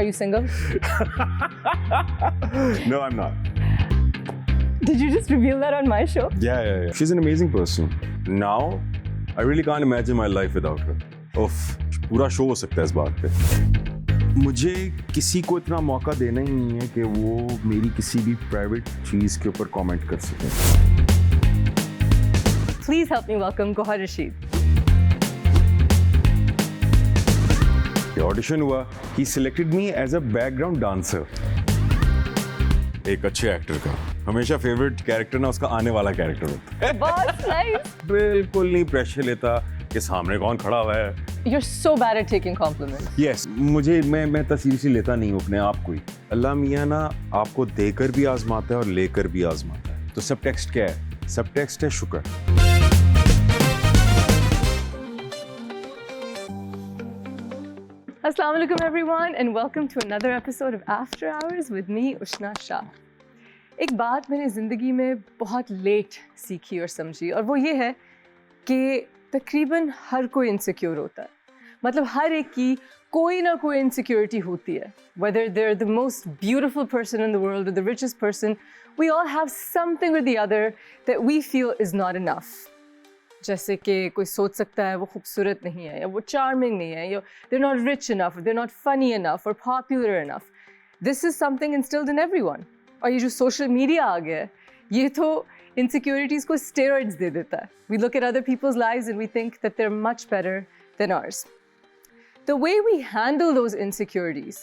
Are you single? No, I'm not. Did you just reveal that on my show? Yeah. She's an amazing person. Now, I really can't imagine my life without her. Oof, पूरा show हो सकता है इस बात पे। मुझे किसी को इतना मौका देना ही नहीं है कि वो मेरी किसी भी प्राइवेट चीज के ऊपर कमेंट कर सके। Please help me welcome Gohar Rashid. Audition हुआ, he selected me as a background dancer. एक अच्छे एक्टर का हमेशा फेवरेट कैरेक्टर ना उसका आने वाला कैरेक्टर होता है। बहुत nice. बिल्कुल नहीं प्रेशर लेता कि सामने कौन खड़ा हुआ है। You're so bad at taking compliments. Yes, मैं तस्वीर से लेता नहीं हूँ अपने आप को ही। अल्लाह मियाँ ना आपको देकर भी आजमाता है और लेकर भी आजमाता है। तो सब टेक्स्ट क्या है? सब टेक्स्ट है शुक्र। Assalamu alaikum everyone and welcome to another episode of After Hours with me उशना शाह। एक बात मैंने ज़िंदगी में बहुत लेट सीखी और समझी और वो ये है कि तकरीबन हर कोई इनसिक्योर होता है। मतलब हर एक की कोई ना कोई इनसिक्योरिटी होती है। Whether they're the most beautiful person in the world or the richest person, we all have something or the other that we feel is not enough. जैसे कि कोई सोच सकता है वो खूबसूरत नहीं है या वो चार्मिंग नहीं है या they're not rich enough or they're not funny enough or popular enough. This is something instilled in everyone. और ये जो सोशल मीडिया आ गया है ये तो insecurities को steroids दे देता है. We look at other people's lives and we think that they're much better than ours. The way we handle those insecurities,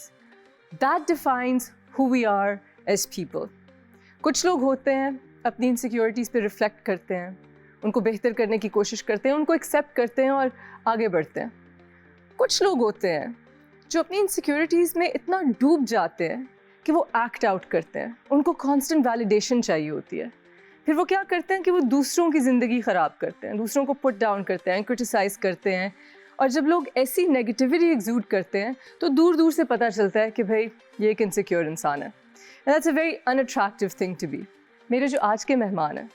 that defines who we are as people. कुछ लोग होते हैं अपनी insecurities पे reflect करते हैं, उनको बेहतर करने की कोशिश करते हैं, उनको एक्सेप्ट करते हैं और आगे बढ़ते हैं। कुछ लोग होते हैं जो अपनी इनसिक्योरिटीज़ में इतना डूब जाते हैं कि वो एक्ट आउट करते हैं, उनको कांस्टेंट वैलिडेशन चाहिए होती है। फिर वो क्या करते हैं कि वो दूसरों की ज़िंदगी ख़राब करते हैं, दूसरों को पुट डाउन करते हैं, क्रिटिसाइज़ करते हैं। और जब लोग ऐसी नेगेटिविटी एग्जूड करते हैं तो दूर दूर से पता चलता है कि भाई ये एक इनसिक्योर इंसान है। And that's a very unattractive thing to be. मेरे जो आज के मेहमान हैं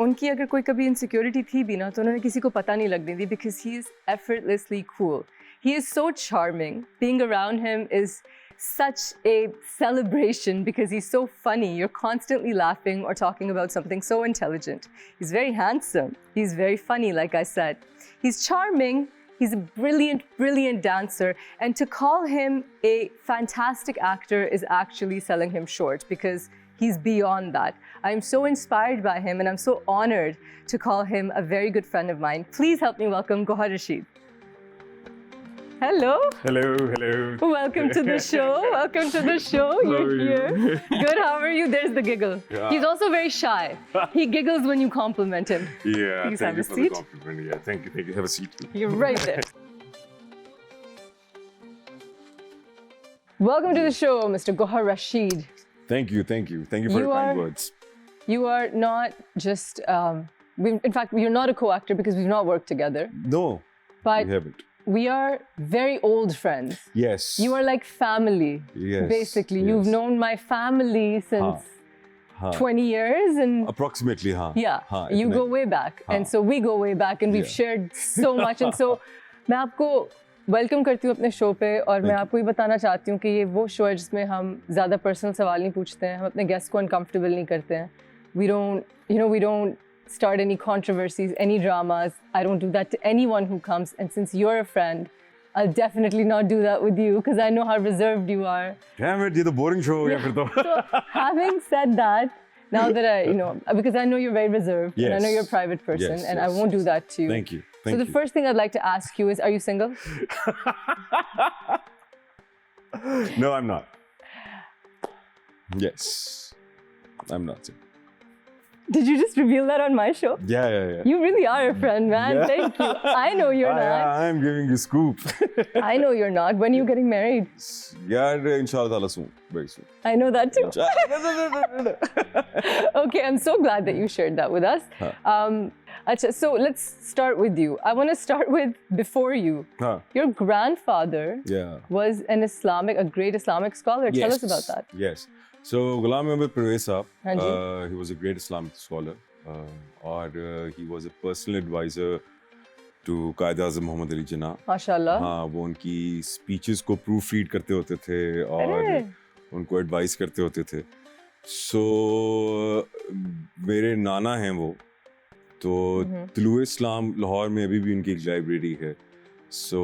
उनकी अगर कोई कभी इनसिक्योरिटी थी भी ना तो उन्होंने किसी को पता नहीं लगने दी because he is effortlessly cool. He is so charming. Being around him is such a celebration because he's so funny. You're constantly laughing or talking about something so intelligent. He's very handsome. He's very funny, like I said. He's charming. He's a brilliant, brilliant dancer. And to call him a fantastic actor is actually selling him short because he's beyond that. I'm so inspired by him and I'm so honored to call him a very good friend of mine. Please help me welcome Gohar Rashid. Hello. Hello. Welcome to the show. Welcome to the show. You're here. Good, how are you? There's the giggle. Yeah. He's also very shy. He giggles when you compliment him. Yeah, Please thank have you a for seat. the compliment. Yeah, thank you. Have a seat. You're right there. Welcome to the show, Mr. Gohar Rashid. Thank you for your kind words. You are not just, in fact, you're not a co-actor because we've not worked together. No, But we haven't. we are very old friends. Yes. You are like family. Yes. Basically, yes. you've known my family since 20 years and approximately, yeah, you go way back. And so we go way back and we've shared so much. And so मैं आपको welcome करती हूँ अपने show पे और मैं आपको ये बताना चाहती हूँ कि ये वो शो है जिसमें हम ज़्यादा पर्सनल सवाल नहीं पूछते हैं, हम अपने गेस्ट को अनकंफर्टेबल नहीं करते हैं. We don't start any controversies, any dramas. I don't do that to anyone who comes. And since you're a friend, I'll definitely not do that with you because I know how reserved you are. Damn it, ये तो boring show हो गया फिर तो. So having said that, now that because I know you're very reserved and I know you're a private person and I won't do that to you. Thank you. So the first thing I'd like to ask you is, are you single? No, I'm not. Yes, I'm not single. Did you just reveal that on my show? Yeah. You really are a friend, man. Yeah. Thank you. I know you're not. I'm giving you scoop. I know you're not. When are you getting married? यार इंशाल्लाह ताला soon, very soon. I know that too. No. Okay, I'm so glad that you shared that with us. Achha, so let's start with you. I want to start with before you. Your grandfather was a great Islamic scholar. Tell us about that. Yes. So Ghulam Ahmed Parvez Saab, he was a great Islamic scholar, and he was a personal advisor to Quaid Azam Mohammad Ali Jinnah. माशाल्लाह। हाँ, वो उनकी speeches को proof read करते होते थे और अरे उनको एडवाइस करते होते थे। सो मेरे नाना हैं वो, तो तिलुए इस्लाम लाहौर में अभी भी उनकी एक लाइब्रेरी है। सो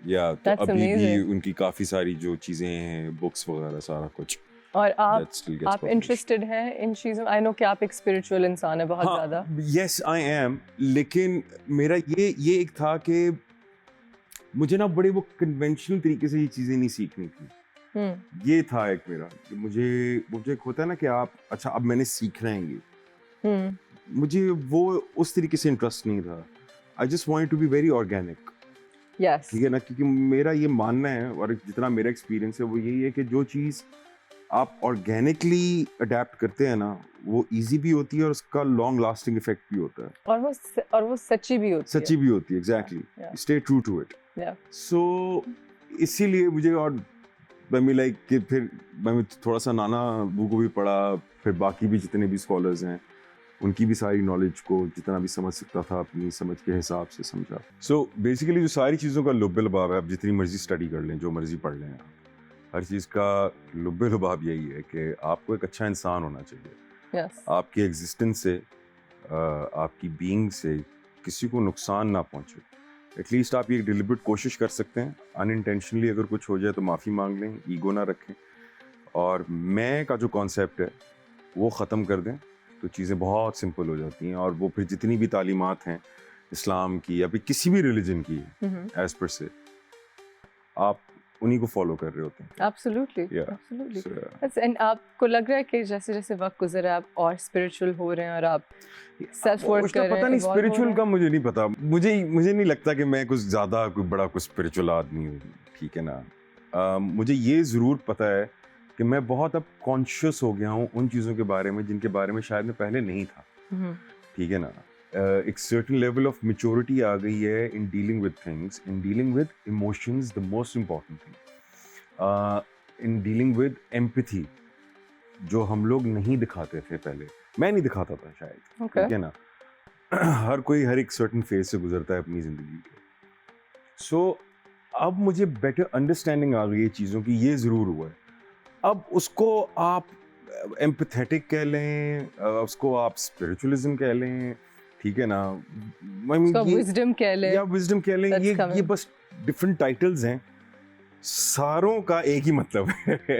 या तो That's अभी भी amazing. उनकी काफ़ी सारी जो चीज़ें हैं, बुक्स वगैरह सारा कुछ और that still gets आप published. इंटरेस्टेड हैं इन चीज़ों? आई नो कि आप एक स्पिरिचुअल इंसान है बहुत ज़्यादा। यस आई एम, लेकिन मेरा ये एक था कि मुझे ना बड़े वो कन्वेंशनल तरीके से ये चीज़ें नहीं सीखनी थी। ये था एक मेरा कि मुझे एक होता है ना कि आप अच्छा अब मैंने सीखना है ये, मुझे वो उस तरीके से इंटरेस्ट नहीं था। I just wanted to be very organic. Yes. ठीक है ना, क्योंकि मेरा ये मानना है और जितना मेरा एक्सपीरियंस है वो यही है कि जो चीज़ आप ऑर्गेनिकली अडेप्ट करते हैं ना, वो इजी भी होती है और उसका लॉन्ग लास्टिंग इफेक्ट भी होता है और वो सच्ची भी होती है। सच्ची भी होती है। Exactly, stay true to it. So इसीलिए मुझे और मैं लाइक कि फिर मैं थोड़ा सा नाना अबू को भी पढ़ा, फिर बाकी भी जितने भी स्कॉलर्स हैं उनकी भी सारी नॉलेज को जितना भी समझ सकता था अपनी समझ के हिसाब से समझा। सो बेसिकली जो सारी चीज़ों का लुब्बे लुबाब है, आप जितनी मर्जी स्टडी कर लें, जो मर्जी पढ़ लें, हर चीज़ का लुब्बे लुबाब यही है कि आपको एक अच्छा इंसान होना चाहिए। Yes. आपकी एग्जिस्टेंस से आपकी बीइंग से किसी को नुकसान ना पहुंचे। एटलीस्ट आप ये डिलिबरेट कोशिश कर सकते हैं, अनइंटेंशनली अगर कुछ हो जाए तो माफ़ी मांग लें, ईगो ना रखें, और मैं का जो कॉन्सेप्ट है वो ख़त्म कर दें तो चीज़ें बहुत सिंपल हो जाती हैं। और वो फिर जितनी भी तालीमात हैं इस्लाम की या फिर किसी भी रिलीजन की एज पर से, आप उन्हीं को फॉलो कर रहे होते हैं। Absolutely. Yeah. Absolutely. So, Yes, and आपको लग रहा है कि जैसे जैसे वक्त गुजरा आप और स्पिरिचुअल हो रहे हैं और आप सेल्फ वर्क उसका कर रहे हैं, पता नहीं, evolve हो स्पिरिचुअल रहे का मुझे नहीं पता। मुझे नहीं लगता कि मैं कुछ ज़्यादा कोई बड़ा कुछ स्पिरिचुअल आदमी हूँ, ठीक है ना। मुझे ये ज़रूर पता है कि मैं बहुत अब कॉन्शियस हो गया हूँ उन चीज़ों के बारे में जिनके बारे में शायद मैं पहले नहीं था। ठीक है ना। एक सर्टेन लेवल ऑफ मैच्योरिटी आ गई है in dealing with things, in dealing with emotions, the most important thing, in dealing with empathy, जो हम लोग नहीं दिखाते थे पहले। मैं नहीं दिखाता था शायद। Okay. ठीक है ना। हर कोई हर एक सर्टेन फेज से गुजरता है अपनी ज़िंदगी के। सो अब मुझे बेटर अंडरस्टैंडिंग आ गई है चीज़ों की, ये ज़रूर हुआ है। अब उसको आप एम्पैथेटिक कह लें, उसको आप स्पिरिचुअलिज्म कह लें, ठीक है ना, विजडम कह लें, या विजडम कह लें, ये बस डिफरेंट टाइटल्स हैं, सारों का एक ही मतलब है।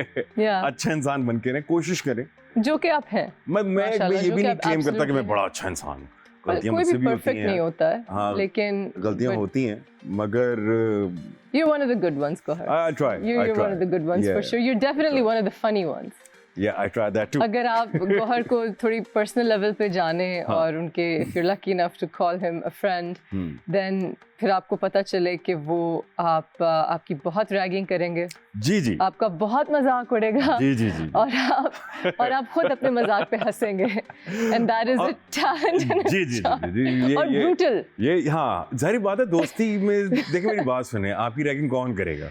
अच्छा इंसान बन के रहें, कोशिश करें, जो कि आप हैं। मैं ये भी नहीं क्लेम करता कि मैं बड़ा अच्छा इंसान हूँ। गलतियां मुझसे भी होती हैं, नहीं होता है, हाँ, लेकिन गलतियां होती हैं, मगर you're one of the good ones, Gohar. I try. You're one of the good ones, for sure. You're definitely one of the funny ones. Yeah, I try that too. अगर आप गौहर को थोड़ी पर्सनल लेवल पे जाने और उनके if you're lucky enough to call him a friend, then फिर आपको पता चले कि वो आपकी बहुत रैगिंग करेंगे, जी, आपका बहुत मजाक उड़ेगा, जी, और आप खुद अपने मजाक पे हंसेंगे, and that is a talent and a charm. और brutal. ये हाँ, जाहिर बात है, दोस्ती में देखिए मेरी बात सुने, आपकी रैगिंग कौन करेगा?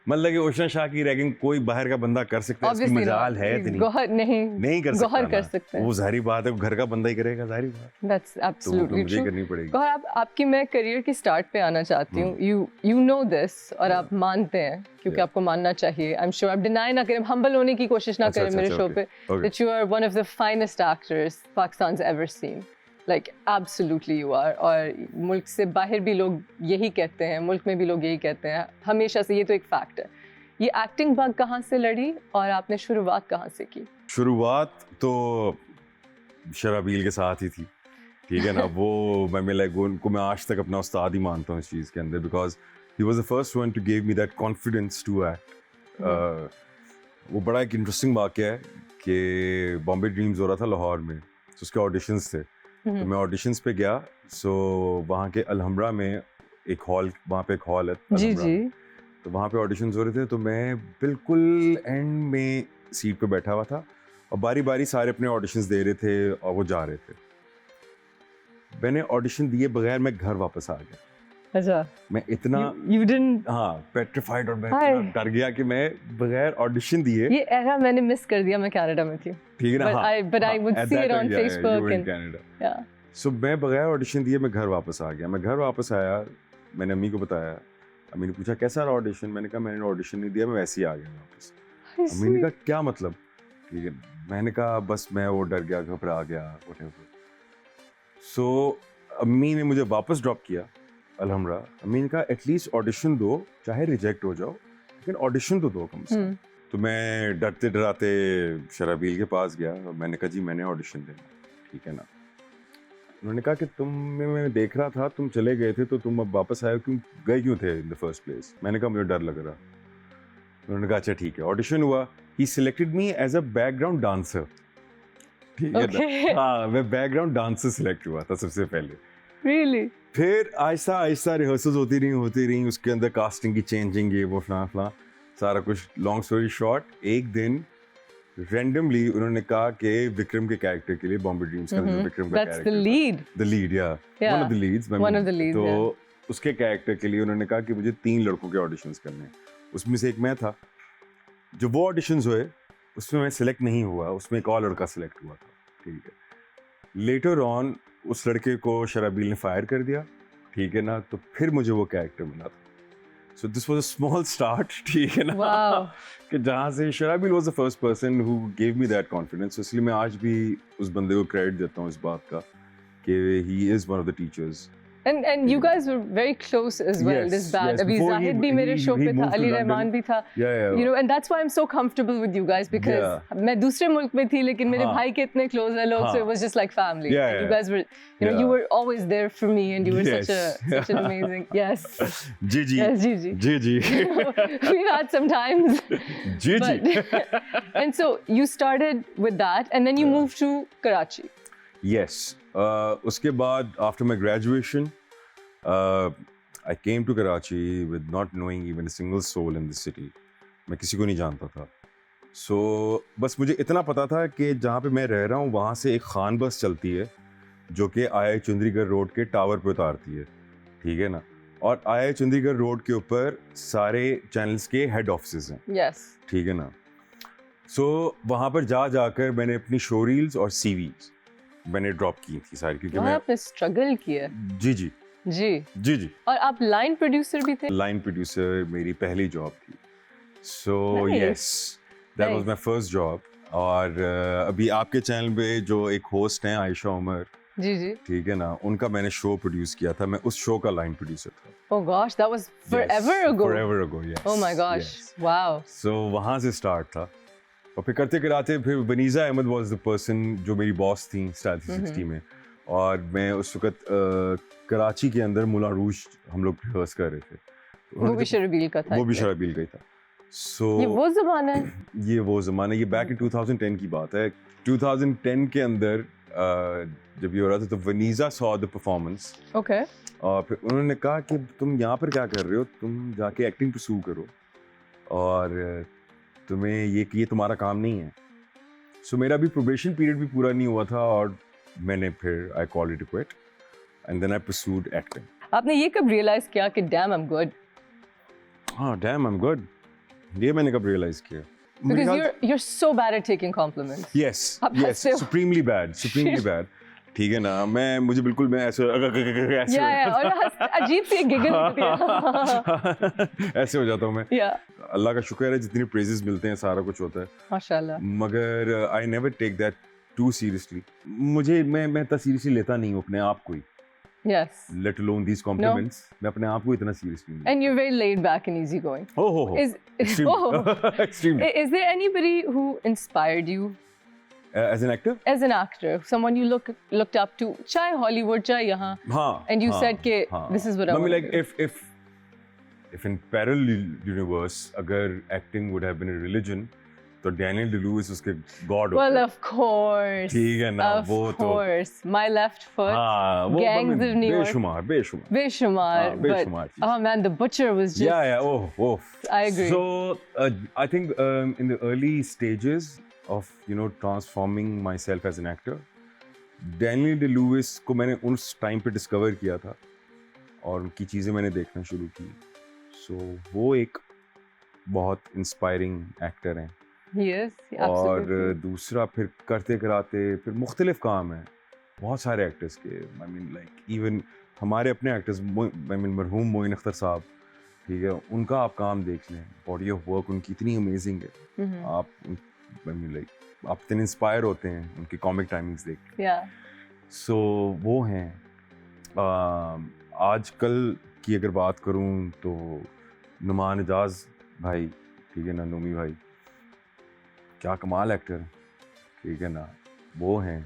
मतलब कि उषा शाह की रैगिंग कोई बाहर का बंदा कर सकता है, इसकी मजाल है इतनी? गौहर नहीं कर सकता, गौहर कर सकते हैं। वो जाहिर बात है, घर का बंदा ही करेगा, जाहिर बात। That's absolutely true. करनी पड़ेगी। गौहर, आपकी मैं करियर की स्टार्ट पे आना चाहती हूँ। You know this, और आप मानते हैं, क्योंकि आपको मानना चाहिए। I'm sure आप डिनाई ना करें, हम्बल होने की कोशिश ना करें मेरे शो पे, that you are one of the finest actors Pakistan's ever seen. Like absolutely you are. और मुल्क से बाहर भी लोग यही कहते हैं, मुल्क में भी लोग यही कहते हैं, हमेशा से। ये तो एक फैक्ट है। ये एक्टिंग बग कहाँ से लड़ी और आपने शुरुआत कहाँ से की? शुरुआत तो शराबील के साथ ही थी, ठीक है ना। वो उनको मैं आज तक अपना उस्ताद ही मानता हूँ इस चीज़ के अंदर, because he was the first one to give me that confidence to act. वो बड़ा एक इंटरेस्टिंग वाक़या है कि बॉम्बे ड्रीम्स हो रहा था लाहौर में, तो उसके ऑडिशंस थे, तो मैं ऑडिशंस पे गया। सो वहाँ के अलहमरा में एक हॉल, वहाँ पे एक हॉल है, जी, तो वहाँ पे ऑडिशंस हो रहे थे, तो मैं बिल्कुल एंड में सीट पे बैठा हुआ था और बारी बारी सारे अपने ऑडिशंस दे रहे थे और वो जा रहे थे। मैंने ऑडिशन दिए बगैर मैं घर वापस आ गया। अच्छा, मैं इतना हाँ पेट्रिफाइड और मैं इतना डर गया कि मैं बगैर ऑडिशन दिए। ये एरा मैंने मिस कर दिया, मैं कनाडा में थी, ठीक है ना। but I would see it on Facebook and सो मैं बगैर ऑडिशन दिए मैं घर वापस आ गया। मैं घर वापस आया, मैंने अम्मी को बताया। अम्मी ने पूछा कैसा रहा ऑडिशन? मैंने कहा मैंने ऑडिशन नहीं दिया, मैं वैसे ही आ गया वापस। अम्मी ने कहा क्या मतलब? ठीक है, मैंने कहा बस मैं वो डर गया, घबरा गया, व्हाटएवर। सो अम्मी ने मुझे वापस ड्रॉप किया अल्हम्दुलिल्लाह। अम्मी ने कहा एटलीस्ट ऑडिशन दो, चाहे रिजेक्ट हो जाओ लेकिन ऑडिशन तो दो कम से कम। तो मैं डरते डराते शराबील के पास गया और मैंने कहा जी मैंने ऑडिशन देना, ठीक है ना? उन्होंने कहा कि मैं देख रहा था तुम चले गए थे तो तुम अब वापस आए, गए क्यों थे इन द फर्स्ट प्लेस? मैंने कहा मुझे डर लग रहा। उन्होंने कहा अच्छा ठीक है। ऑडिशन हुआ, he selected me as a background dancer, ठीक है ना? हाँ, मैं बैकग्राउंड डांसर सिलेक्ट हुआ था सबसे पहले। Really? फिर आहिस्ता आहिस्ता रिहर्सल्स होती रही, उसके अंदर कास्टिंग की चेंजिंग, ये वो फला सारा कुछ। लॉन्ग स्टोरी शॉर्ट, एक दिन रैंडमली उन्होंने कहा कि विक्रम के कैरेक्टर के लिए, बॉम्बे ड्रीम्स का जो विक्रम का That's the lead. The lead, या one of the leads, One of the leads, तो उसके कैरेक्टर के लिए उन्होंने कहा कि मुझे 3 लड़कों के ऑडिशंस करने हैं। उसमें से एक मैं था। जो वो ऑडिशंस हुए उसमें मैं सिलेक्ट नहीं हुआ, उसमें एक और लड़का सिलेक्ट हुआ था, ठीक है। लेटर ऑन उस लड़के को शराबील ने फायर कर दिया, ठीक है ना? तो फिर मुझे वो कैरेक्टर मिला था। So this was a small start, ठीक है ना? Wow. कि जहाँ से शराबील was the first person who gave me that confidence. इसलिए मैं आज भी उस बंदे को क्रेडिट देता हूँ इस बात का कि he is one of the teachers. And you guys were very close as well. Yes, This band. yes. अभी Before जाहिद भी he मेरे शो पे था, moved to Ali London. Rahman भी था. Yeah. You know, and that's why I'm so comfortable with you guys because मैं दूसरे मुल्क में थी लेकिन मेरे भाई के इतने close हैं लोग, so it was just like family. Yeah. You guys were, you know, you were always there for me, and you were such an amazing. Yes. Gigi. Yes, Gigi. We've had some times. Gigi. And so you started with that, and then you moved to Karachi. Yes. उसके बाद after my graduation, I came to Karachi with not knowing even a single soul in the city. मैं किसी को नहीं जानता था। So बस मुझे इतना पता था कि जहाँ पे मैं रह रहा हूँ वहाँ से एक खान बस चलती है जो कि आई चंडीगढ़ रोड के टावर पे उतारती है, ठीक है ना? और आई चंडीगढ़ रोड के ऊपर सारे चैनल्स के हेड ऑफिसेज हैं, Yes. ठीक है ना? So वहाँ पर जाकर मैंने अपनी शो रील्स और सीवीज मैंने ड्रॉप की थी सारी, क्योंकि मैं आपने स्ट्रगल किया। जी जी। और आप लाइन प्रोड्यूसर भी थे? लाइन प्रोड्यूसर मेरी पहली जॉब थी। So yes, that was my first job. और अभी आपके चैनल पे जो एक होस्ट हैं आयशा उमर, जी, ठीक है ना, उनका मैंने शो प्रोड्यूस किया था। मैं उस शो का लाइन प्रोड्यूसर था। Oh gosh, that was forever ago. Forever ago, yes. Oh my gosh, yes. wow. So वहाँ से स्टार्ट था और फिर करते कराते फिर Vaneeza Ahmad was the person जो मेरी बॉस थी स्टार 360 में। और मैं उस वक्त कराची के अंदर मुला रूज हम लोग रिहर्स कर रहे थे। वो भी शराबील का था। वो भी शराबील का ही था। So ये वो ज़माना है? ये वो ज़माना, ये बैक इन 2010 की बात है। 2010 के अंदर जब ये हो रहा था तो Vaneeza saw the performance. Okay. और फिर उन्होंने कहा कि तुम यहाँ पर क्या कर रहे हो, तुम जाके एक्टिंग परस्यू करो और तुम्हें ये तुम्हारा काम नहीं है। सो मेरा भी प्रोबेशन पीरियड भी पूरा नहीं हुआ था और मैंने फिर I called it quit and then I pursued acting. आपने ये कब रियलाइज किया कि डैम आई एम गुड? हाँ, डैम आई एम गुड, ये मैंने कब रियलाइज किया? Because you're so bad at taking compliments. Yes, supremely bad. ठीक है ना, मुझे बिल्कुल मैं ऐसे और अजीब सी गिगल होती है। ऐसे हो जाता हूँ मैं। अल्लाह का शुक्र है जितनी प्रेजेस मिलते हैं सारा कुछ होता है माशाल्लाह। मगर I never take that too seriously. मैं इतना सीरियसली लेता नहीं हूँ अपने आप को ही। Yes. Let alone these compliments. मैं अपने आप को इतना सीरियसली नहीं। And you're very laid back and easygoing. Extremely. Is there anybody who inspired you? As an actor? As an actor, someone you looked up to, चाहे Hollywood, चाहे यहाँ. And you said कि this is what I want. Like if in parallel universe, अगर acting would have been a religion, तो Daniel Day-Lewis उसके God होते। Well, of course. ठीक है ना, वो तो। Of course. My Left Foot. हाँ, वो Gangs of New York. बेशुमार. बेशुमार। Oh man, The Butcher was just. Yeah. Oh. I agree. So I think in the early stages of transforming myself as an actor, Daniel Day-Lewis को मैंने उस time पे discover किया था और उनकी चीज़ें मैंने देखना शुरू की। So वो एक बहुत इंस्पायरिंग एक्टर हैं। Yes, और absolutely. दूसरा फिर करते कराते फिर मुख्तलिफ काम है। बहुत सारे एक्टर्स के, आई मीन लाइक इवन हमारे अपने एक्टर्स, आई मीन मरहूम मोइन अख्तर साहब, ठीक है, उनका आप काम देख लें, बॉडी ऑफ वर्क उनकी इतनी अमेजिंग है, आप आई मीन लाइक आप इतने इंस्पायर होते हैं उनके कॉमिक टाइमिंग्स देख के। सो वो हैं। आजकल की अगर बात करूं तो नुमान एजाज भाई, ठीक है ना, नूमी भाई क्या कमाल एक्टर, ठीक है ना, वो हैं।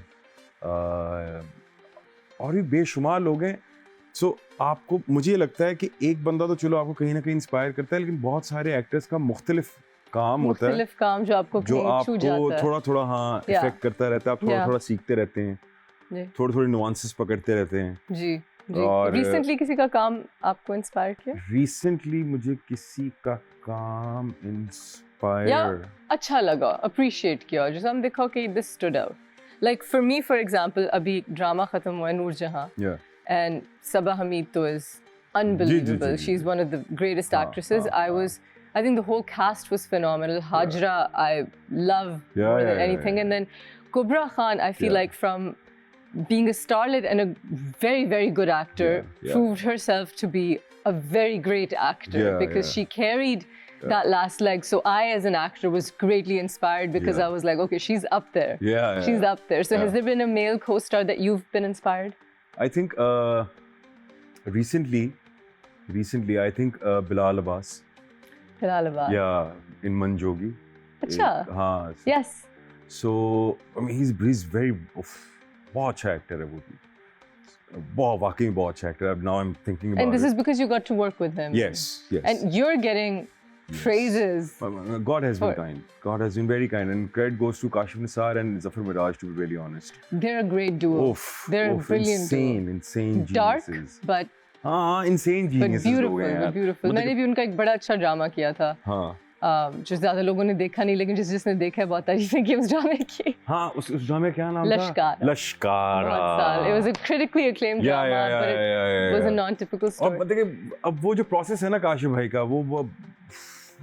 और भी बेशुमार लोग हैं। सो आपको, मुझे लगता है कि एक बंदा तो चलो आपको कहीं ना कहीं इंस्पायर करता है, लेकिन बहुत सारे एक्टर्स का मुख्तलिफ काम होता है, मुख्तलिफ काम जो आपको थोड़ा थोड़ा हाँ इफेक्ट करता रहता है, आप थोड़ा थोड़ा सीखते रहते हैं, थोड़े थोड़े नुआंसेस पकड़ते रहते हैं। जी जी। और रिसेंटली किसी का काम आपको इंस्पायर किया? रिसेंटली मुझे किसी का काम इंस्पायर अच्छा लगा, अप्रिशिएट किया, जैसे हम देखा कि this stood out, like for me for example, अभी ड्रामा खत्म हुआ है Noor Jahan, and Sabah Hamid to is unbelievable. She's one of the greatest actresses. I think the whole cast was phenomenal. Hajra, I love more than anything. And then Kubra Khan, I feel like from being a starlet and a very, very good actor, proved herself to be a very great actor because she carried that last leg. So I, as an actor, was greatly inspired because I was like, okay, she's up there. She's up there. So has there been a male co-star that you've been inspired? I think recently, I think Bilal Abbas. Bilal Abbas. Yeah, in Manjogi. अच्छा. हाँ. Yes. So I mean, he's very बहुत अच्छा actor है वो भी. बहुत वाकई में बहुत अच्छा actor. Now I'm thinking about it. And this is because you got to work with him. Yes. And you're getting praises. God has been kind. God has been very kind, and credit goes to Kashif Nisar and Zafar Miraj, to be really honest. They're a great duo. They're a brilliant duo. Insane geniuses. Dark, but हाँ, insane geniuses लोग हैं यार. But beautiful. मैंने भी उनका एक बड़ा अच्छा ड्रामा किया था. हाँ. जो ज़्यादा लोगों ने देखा नहीं, लेकिन जिसने देखा है बहुत तारीफ़ें की उस ड्रामे की. हाँ, उस ड्रामे क्या नाम था? लश्कारा. It was a critically acclaimed drama, but it was a non-typical story. और देखिए, अब वो जो प्रोसेस है ना काशिफ भाई का, वो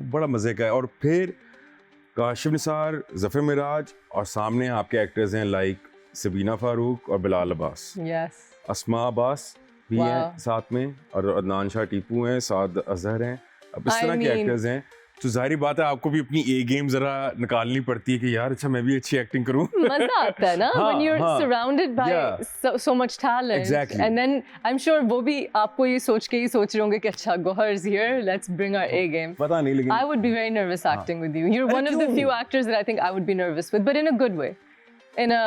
बड़ा मजे का है। और फिर काशिफ निसार, जफर मिराज और सामने आपके एक्टर्स हैं लाइक सबीना फारूक और बिलाल अब्बास, अस्मा अब्बास भी हैं साथ में, और अदनान शाह टीपू हैं, साद अजहर हैं। अब इस तरह के एक्टर्स हैं, तो जाहिर बात है आपको भी अपनी ए गेम जरा निकालनी पड़ती है कि यार अच्छा मैं भी अच्छी एक्टिंग करूं। मजा आता है ना when you're surrounded by so much talent. Exactly. And then I'm sure वो भी आपको ये सोच के ही सोच रहे होंगे कि अच्छा Gohar is here, let's bring our A game. पता नहीं, लेकिन I would be very nervous acting with you. You're one of the few actors that I think I would be nervous with, but in a good way. In a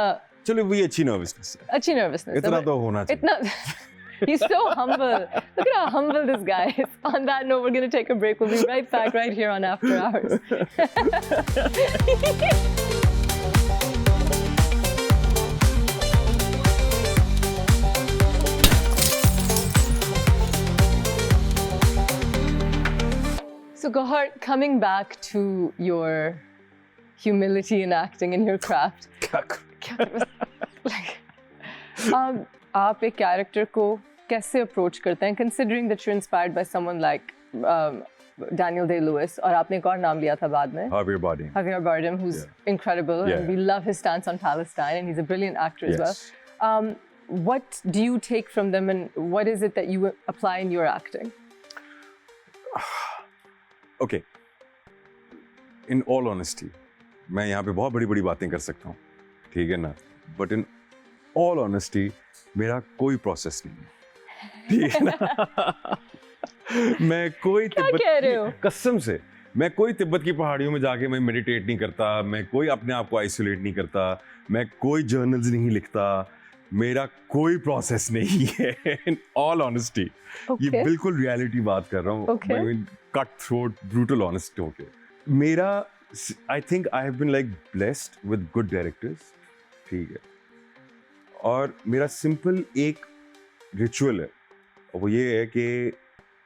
चलो वही अच्छी nervousness है। अच्छी nervousness. इतना तो होना चाहिए। इतना He's so humble. Look at how humble this guy is. On that note, we're going to take a break. We'll be right back right here on After Hours. So Gohar, coming back to your humility in acting and your craft. आप एक character को कैसे approach करते हैं, considering that you're inspired by someone like Daniel Day-Lewis, और आपने एक और नाम लिया था बाद में, Javier Bardem, who's incredible, and we love his stance on Palestine, and he's a brilliant actor as well. What do you take from them, and what is it that you apply in your acting? Okay, in all honesty, मैं यहाँ पे बहुत बड़ी बातें कर सकता हूँ, ठीक है ना, but in all honesty, मेरा कोई प्रोसेस नहीं है, ठीक है ना। मैं कोई कसम से मैं कोई तिब्बत की पहाड़ियों में जाके मैं मेडिटेट नहीं करता, मैं कोई अपने आप को आइसोलेट नहीं करता, मैं कोई जर्नल्स नहीं लिखता, मेरा कोई प्रोसेस नहीं है। इन ऑल ऑनेस्टी, ये बिल्कुल रियलिटी बात कर रहा हूँ, I mean cut throat brutal honest होके। मेरा I think I have been like blessed with good directors, ठीक है, और मेरा सिंपल एक रिचुअल है, वो ये है कि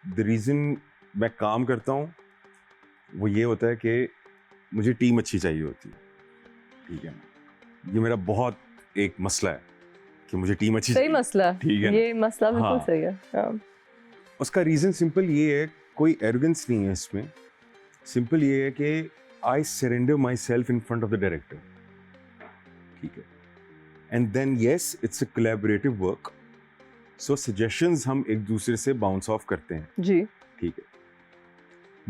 द रीज़न मैं काम करता हूँ वो ये होता है कि मुझे टीम अच्छी चाहिए होती है, ठीक है, ये मेरा बहुत एक मसला है कि मुझे टीम अच्छी चाहिए। सही मसला, ठीक है, ये मसला बिल्कुल सही है। उसका रीज़न सिंपल ये है, कोई एरोगेंस नहीं है इसमें, सिंपल ये है कि I surrender my self in front of the director, ठीक है, and then yes, it's a collaborative work. So suggestions हम एक दूसरे से bounce off करते हैं, जी ठीक है,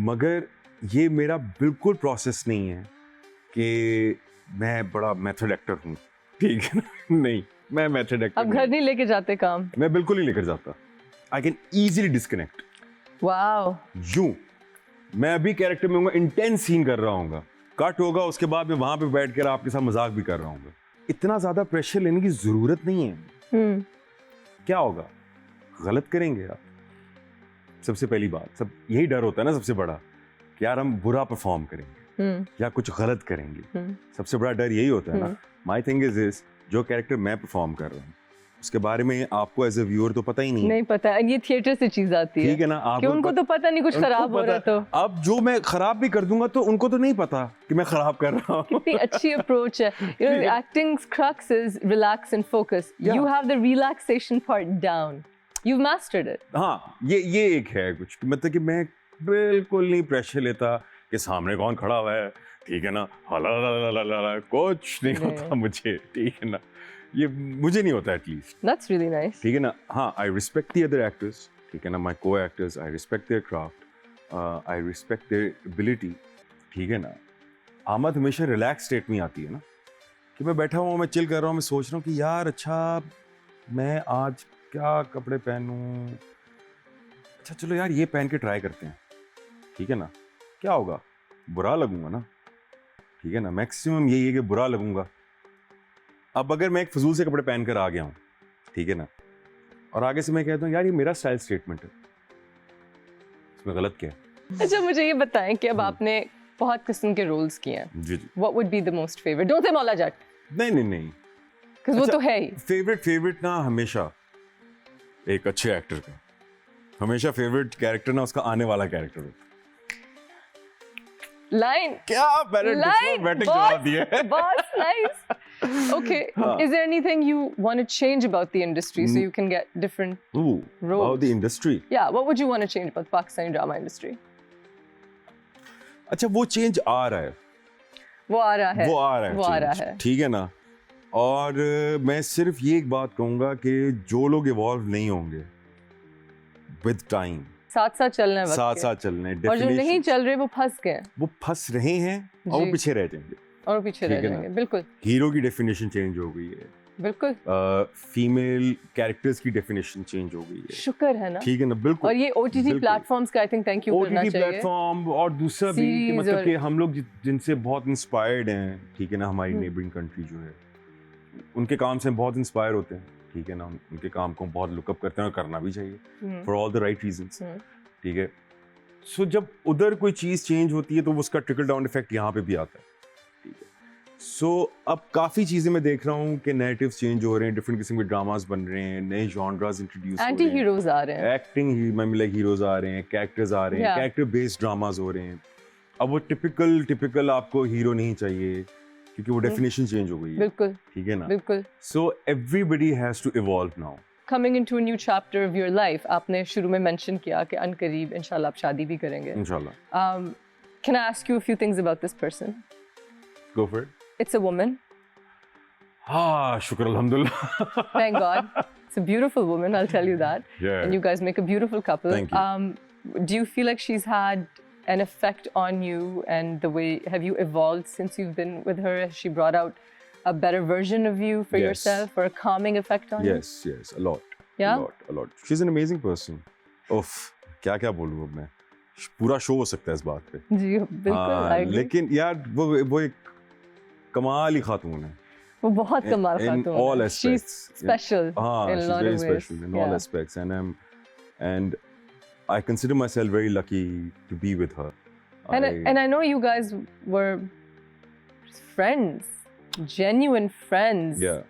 मगर ये मेरा बिल्कुल प्रोसेस नहीं है कि मैं बड़ा मेथड एक्टर हूँ, ठीक है ना? नहीं, मैं मेथड एक्टर आप घर नहीं लेके जाते काम? मैं बिल्कुल नहीं लेकर जाता. I can easily disconnect. Wow, यूं मैं अभी कैरेक्टर में हूँ, इंटेंस सीन कर रहा हूँ, कट होगा, उसके बाद मैं वहां पे बैठ कर आपके साथ मजाक भी कर रहा हूँ. इतना ज्यादा प्रेशर लेने की जरूरत नहीं है. क्या होगा, गलत करेंगे आप. सबसे पहली बात, सब यही डर होता है ना सबसे बड़ा, कि यार हम बुरा परफॉर्म करेंगे या कुछ गलत करेंगे. सबसे बड़ा डर यही होता है ना. माई थिंग इज दिस, जो कैरेक्टर मैं परफॉर्म कर रहा हूँ उसके बारे में आपको एज ए व्यूअर तो पता ही नहीं पता है. ये थिएटर से चीज आती है, ठीक है ना. कि उनको तो पता नहीं कुछ खराब हो रहा है. तो अब जो मैं खराब भी कर दूंगा तो उनको तो नहीं पता कि मैं खराब कर रहा हूँ. कितनी अच्छी अप्रोच है. You know, acting's crux is relax and focus. Yeah. You have the relaxation part down. You've mastered it. हाँ, ये एक है कुछ, मतलब कि मैं बिल्कुल नहीं प्रेशर लेता कि सामने कौन खड़ा हुआ है, ठीक है ना, हला कुछ नहीं होता मुझे, ठीक है ना. ये मुझे नहीं होता एटलीस्ट. That's really nice. ठीक है ना. हाँ, I respect the other actors, ठीक है ना, माई को actors, I respect there craft, I respect their ability, ठीक है ना. आमद हमेशा रिलैक्स स्टेट में आती है ना, कि मैं बैठा हुआ हूँ, मैं चिल कर रहा हूँ, मैं सोच रहा हूँ कि यार अच्छा मैं आज क्या कपड़े पहनूं, अच्छा चलो यार ये पहन के ट्राई करते हैं, ठीक है ना. क्या होगा, बुरा लगूंगा ना, ठीक है ना. मैक्सिमम यही है कि बुरा लगूंगा. अब अगर मैं एक फजूल से कपड़े पहन कर आ गया हूँ, ठीक है ना, और आगे से मैं कहता हूँ यार ये मेरा स्टाइल स्टेटमेंट है, इसमें गलत क्या है. अच्छा मुझे ये बताएं कि अब आपने बहुत किस्म के रोल्स किए हैं. जी जी. What would be the most favorite? Don't say Maula Jatt. नहीं, Because वो तो है ही. फेवरेट ना हमेशा एक अच्छे एक्टर का, हमेशा फेवरेट कैरेक्टर ना उसका आने वाला कैरेक्टर होता है. Line. क्या डिप्लोमेटिक जवाब दिया है. Boss, nice. Okay. Is there anything you want to change about the industry so you can get different roles? About the industry. Yeah. What would you want to change about the Pakistani drama industry? अच्छा वो change आ रहा है. वो आ रहा है. ठीक है ना. और मैं सिर्फ ये एक बात कहूंगा कि जो लोग इवॉल्व नहीं होंगे विद टाइम, साथ चलना है, साथ चलना है, और जो नहीं चल रहे वो फंस गए, वो फंस रहे हैं और वो पीछे रह जाएंगे, और पीछे रह जाएंगे. बिल्कुल. हीरो की डेफिनेशन चेंज हो गई है. बिल्कुल. फीमेल कैरेक्टर्स की डेफिनेशन चेंज हो गई है. शुक्र है ना. ठीक है ना. बिल्कुल. और ये OTT प्लेटफॉर्म्स का आई थिंक थैंक यू करना चाहिए. OTT प्लेटफॉर्म और दूसरा भी कि मतलब कि हम लोग जिनसे बहुत इंस्पायर्ड हैं, ठीक है ना, हमारी नेबरिंग कंट्री जो है, उनके काम से बहुत इंस्पायर होते हैं, ठीक है ना. उनके काम को बहुत लुकअप करते हैं और करना भी चाहिए for all the right reasons, ठीक है. सो जब उधर कोई चीज़ चेंज होती है तो उसका ट्रिकल डाउन इफेक्ट यहाँ पे भी आता है, ठीक है. सो अब काफ़ी चीज़ें मैं देख रहा हूँ कि नैरेटिव्स चेंज हो रहे हैं, डिफरेंट किस्म के ड्रामास बन रहे हैं, नए जॉनरास इंट्रोड्यूस हो रहे हैं, एंटी हीरोज आ रहे हैं, एक्टिंग लाइक हीरोज आ रहे हैं, कैरेक्टर्स आ रहे हैं, कैरेक्टर बेस्ड ड्रामास हो रहे हैं. अब वो टिपिकल आपको हीरो नहीं चाहिए क्योंकि वो डेफिनेशन चेंज हो गई है. बिल्कुल. ठीक है ना. बिल्कुल. So everybody has to evolve now. Coming into a new chapter of your life, आपने शुरू में mention किया कि अनकरीब इंशाल्लाह आप शादी भी करेंगे. इंशाल्लाह. Can I ask you a few things about this person? Go for it. It's a woman. हाँ, शुक्र अल्हम्दुलिल्लाह. Thank God. It's a beautiful woman, I'll tell you that. Yeah. And you guys make a beautiful couple. Thank you. Do you feel like she's had an effect on you and the way, have you evolved since you've been with her? Has she brought out a better version of you for Yes. yourself, or a calming effect on you? Yes, a lot. Yeah? A lot. She's an amazing person. Uff, क्या बोलूँ अब मैं. पूरा show हो सकता है इस बात पे. जी बिल्कुल. I agree. लेकिन यार वो एक कमाल ही खातून है. वो बहुत कमाल खातून है. All aspects. She's special in a lot of ways. She's very special in all aspects, and I consider myself very lucky to be with her. And I know you guys were friends, genuine friends. Yeah.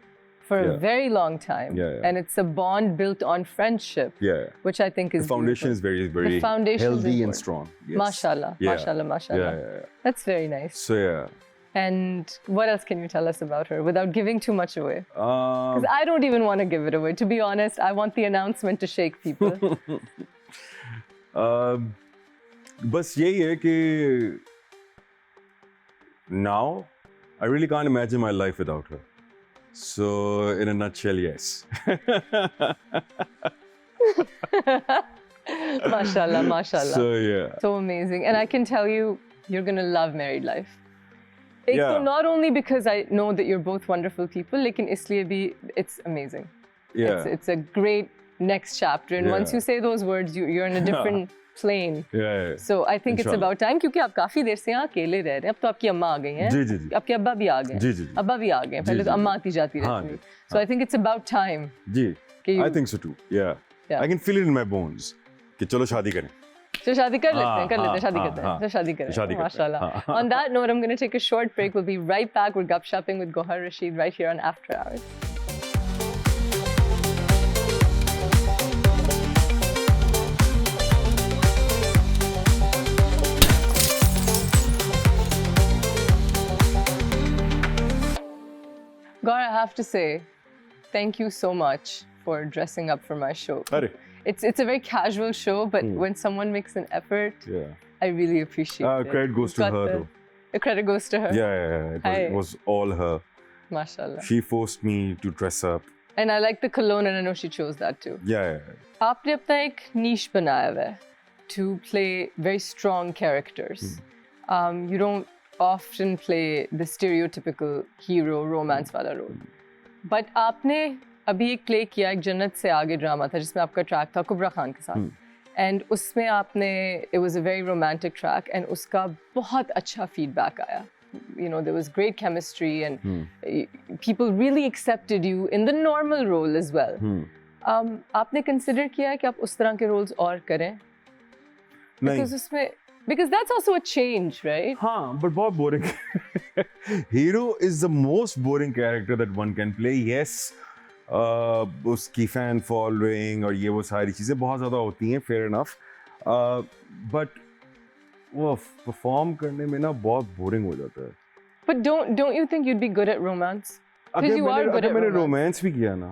For a very long time. Yeah. And it's a bond built on friendship. Yeah. Which I think is the foundation beautiful. is very the foundation healthy is and strong. Yes. Mashallah. Yeah. Mashallah. Yeah. That's very nice. So yeah. And what else can you tell us about her without giving too much away? Because I don't even want to give it away. To be honest, I want the announcement to shake people. बस यही है कि now I really can't imagine my life without her. So in a nutshell, yes. Mashallah, mashallah. So yeah. So amazing. And I can tell you, you're going to love married life. एक Yeah. तो not only because I know that you're both wonderful people, लेकिन इसलिए भी it's amazing. Yeah. It's a great next chapter. And once Yeah. you say those words, you're in a different plane. Yeah. So I think it's Inshallah. about time, क्योंकि आप काफी देर से यहाँ अकेले रह रहे हैं. अब तो आपकी अम्मा आ गई हैं. जी, जी, जी. आपके अब्बा भी आ गए हैं. जी, जी, जी. अब्बा भी आ गए हैं. जी, पहले जी, तो अम्मा जी. आती जाती हाँ, रहती थी. जी. So I think it's about time. जी. कि I think so too. Yeah. Yeah. I can feel it in my bones. कि चलो शादी करें. तो शादी कर लेते हैं, हाँ, कर लेते हैं, हाँ, शादी हाँ, करते हैं. हाँ. तो शादी करें. शादी करते हैं. माशाल्लाह. हाँ. On that note, I'm going to take a short break. We'll be right back. We're gupshopping with Gohar Rashid right here on After Hours. Gohar, I have to say, thank you so much for dressing up for my show. अरे. It's a very casual show, but Hmm. when someone makes an effort, Yeah. I really appreciate it. Credit goes to Got her the- though. The credit goes to her. Yeah. Hi. It was all her. Mashallah. She forced me to dress up. And I like the cologne, and I know she chose that too. Yeah. आपने अपना एक niche बनाया हुआ है to play very strong characters. You don't often play the stereotypical hero romance वाला role. But आपने अभी एक play किया, एक जन्नत से आगे ड्रामा था जिसमें आपका ट्रैक था कुबरा खान के साथ. And उसमें आपने, it was a very romantic track, and उसका बहुत अच्छा feedback आया. You know, there was great chemistry, and people really accepted you in the normal role as well. आपने consider किया है कि आप उस तरह के roles और करें? नहीं. Because उसमें, because that's also a change, right? हाँ, but बहुत boring. Hero is the most boring character that one can play. Yes, उसकी fan following और ये वो सारी चीज़ें बहुत ज़्यादा होती हैं, fair enough. But वो perform करने में ना बहुत boring हो जाता है. But don't you think you'd be good at romance? Because you are good अगर at मैंने romance. रोमांस भी किया ना,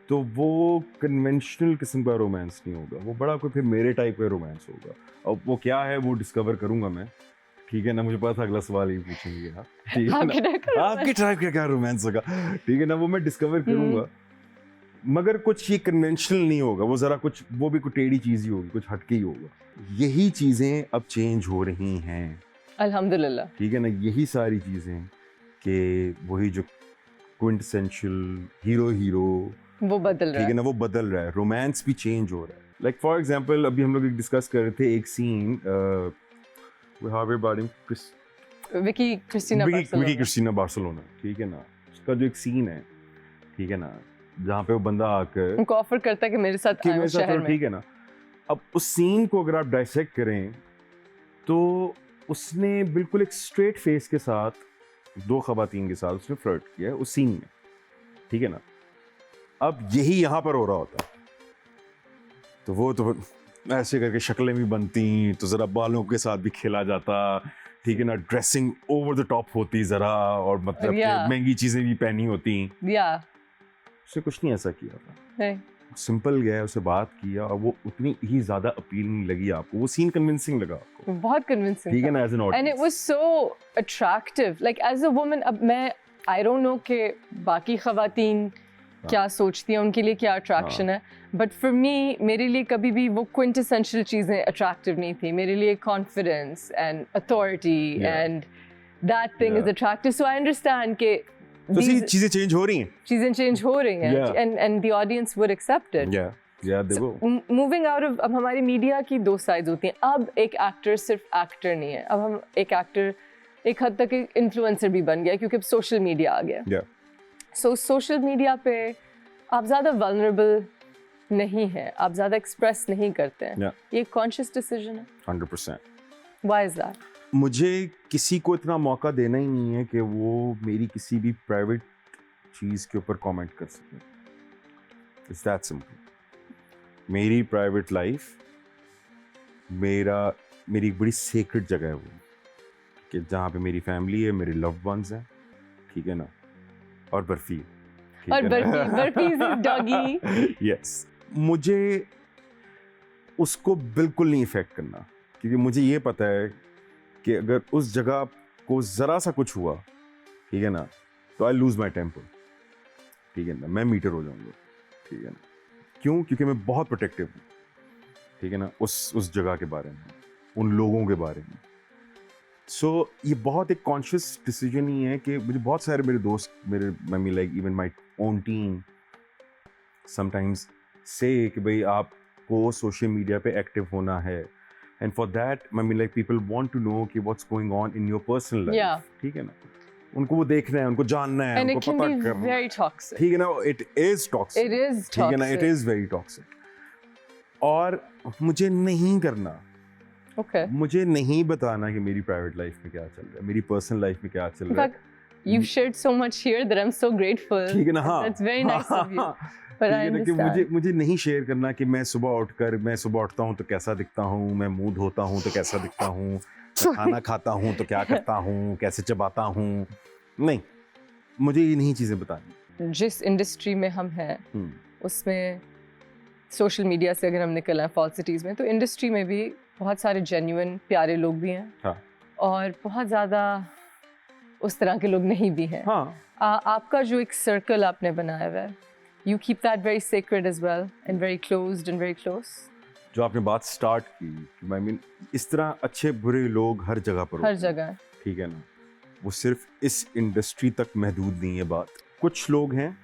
तो वो कन्वेंशनल किस्म का रोमांस नहीं होगा. वो बड़ा कोई फिर मेरे टाइप का रोमांस होगा. अब वो क्या है वो डिस्कवर करूंगा मैं. ठीक है ना, मुझे पता था अगला सवाल ही पूछेंगे आप. ठीक है आपके ना, टाइप का आपके टाइप का क्या रोमांस होगा. ठीक है ना, वो मैं डिस्कवर करूंगा. मगर कुछ ये कन्वेंशनल नहीं होगा. वो जरा कुछ, वो भी कुछ टेढ़ी चीज ही होगी, कुछ हटके ही होगा. यही चीजें अब चेंज हो रही हैं. अल्हम्दुलिल्लाह. ठीक है ना, यही सारी चीजें कि वही जो क्विंटेसेंशियल हीरो वो बदल रहा ठीक है है. ना, वो बदल रहा है. रोमांस भी चेंज हो रहा है. लाइक फॉर एग्जांपल अभी हम लोग डिस्कस कर रहे थे एक scene Vicky Cristina Vicky Barcelona. Cristina Barcelona. ठीक है ना, उसका जो एक सीन है, ठीक है ना, जहाँ पे वो बंदा आकर उनको ऑफर करता है कि मेरे साथ कि आए मेरे साथ शहर चलो, में. ठीक है ना. अब उस सीन को अगर आप डाइसेक्ट करें तो उसने बिल्कुल एक स्ट्रेट फेस के साथ दो खवातीन के साथ उसने फ्लर्ट किया है उस सीन में. ठीक है ना. अब यही यहाँ पर हो रहा होता तो वो तो ऐसे करके शक्लें भी बनती, तो ज़रा बालों के साथ भी खेला जाता. ठीक है ना, ड्रेसिंग ओवर द टॉप होती ज़रा, और मतलब कि Yeah. महंगी चीज़ें भी पहनी होती. या उसने कुछ नहीं ऐसा किया था. नहीं. सिंपल गया, उससे बात किया और वो उतनी ही ज़्यादा अपील नहीं लगी आपको. वो सीन कन्विंसिंग लगा आपको. बहुत कन्विंसिंग. ठीक है ना, as an And it audience. was so attractive. Like as a woman, अब मैं I don't know कि बाकी खवातीन क्या सोचती हैं, उनके लिए क्या attraction है. But for me, मेरे लिए कभी भी वो quintessential चीज़ें attractive नहीं थी. मेरे लिए confidence and authority Yeah. and that thing is Yeah. attractive. So I understand कि तो these चीज़ें चेंज हो रही हैं. चीज़ें change हो रही हैं, Yeah. and the audience would accept it. या दे वो. मूविंग आउट ऑफ, अब हमारी मीडिया की दो साइड्स होती हैं. अब एक एक्टर सिर्फ एक्टर नहीं है. अब हम एक एक्टर एक हद तक इन्फ्लुएंसर भी बन गया क्योंकि अब सोशल मीडिया आ गया. या सो सोशल मीडिया पे आप ज़्यादा वल्नरेबल नहीं हैं, आप ज़्यादा एक्सप्रेस नहीं करते हैं. Yeah. ये कॉन्शियस डिसीजन है. 100%. Why is that? मुझे किसी को इतना मौका देना ही नहीं है कि वो मेरी किसी भी प्राइवेट चीज़ के ऊपर कमेंट कर सके. It's that simple. मेरी प्राइवेट लाइफ मेरी एक बड़ी सीक्रेट जगह है वो, कि जहाँ पे मेरी फैमिली है, मेरे लव्ड वंस हैं. ठीक है ना, और बर्फी है. ठीक और है ना? Barfi is doggy. यस. मुझे उसको बिल्कुल नहीं इफेक्ट करना, क्योंकि मुझे ये पता है कि अगर उस जगह को ज़रा सा कुछ हुआ, ठीक है ना, तो आई लूज़ माई टेम्पर. ठीक है ना, मैं मीटर हो जाऊंगा, ठीक है ना। क्यों? क्योंकि मैं बहुत प्रोटेक्टिव हूँ, ठीक है ना, उस जगह के बारे में, उन लोगों के बारे में। सो ये बहुत एक कॉन्शियस डिसीजन ही है कि मुझे बहुत सारे मेरे दोस्त, मेरे आई mean like even my own team sometimes से कि भाई आपको सोशल मीडिया पे एक्टिव होना है, and for that I mean like people want to know कि what's going on in your personal life, ठीक है ना, उनको वो देखना है, उनको जानना है, And it उनको can पता be करना है, very toxic. ठीक है ना, it is toxic, It is ठीक है ना, it toxic. Is very toxic. और मुझे नहीं करना, Okay. मुझे नहीं बताना कि मेरी प्राइवेट लाइफ में क्या चल रहा है, मेरी पर्सनल लाइफ में क्या चल In रहा है, fact, you've shared so much here that I'm so grateful. ठीक है ना। हाँ, That's very nice of you. हाँ, But ठीक I है ना, कि understand. मुझे नहीं शेयर करना कि मैं सुबह उठता हूँ तो कैसा दिखता हूँ, मैं मुंह धोता हूँ तो कैसा दिखता हूँ, मैं खाना खाता हूँ तो क्या करता हूँ, कैसे चबाता हूँ, नहीं, मुझे ये नहीं चीज़ें बतानी। जिस इंडस्ट्री में हम हैं उसमें सोशल मीडिया से अगर हम निकल आए फॉल्सिटीज़ में, तो इंडस्ट्री में भी बहुत सारे जेन्युइन प्यारे लोग भी हैं, हाँ, और बहुत ज़्यादा उस तरह के लोग नहीं भी हैं। हाँ, आपका जो एक सर्कल आपने बनाया हुआ है, you keep that very sacred as well and very closed and very close. जो आपने बात स्टार्ट की, आई मीन इस तरह अच्छे बुरे लोग हर जगह पर हर होते हैं, जगह, ठीक है ना, वो सिर्फ इस इंडस्ट्री तक महदूद नहीं है बात। कुछ लोग हैं,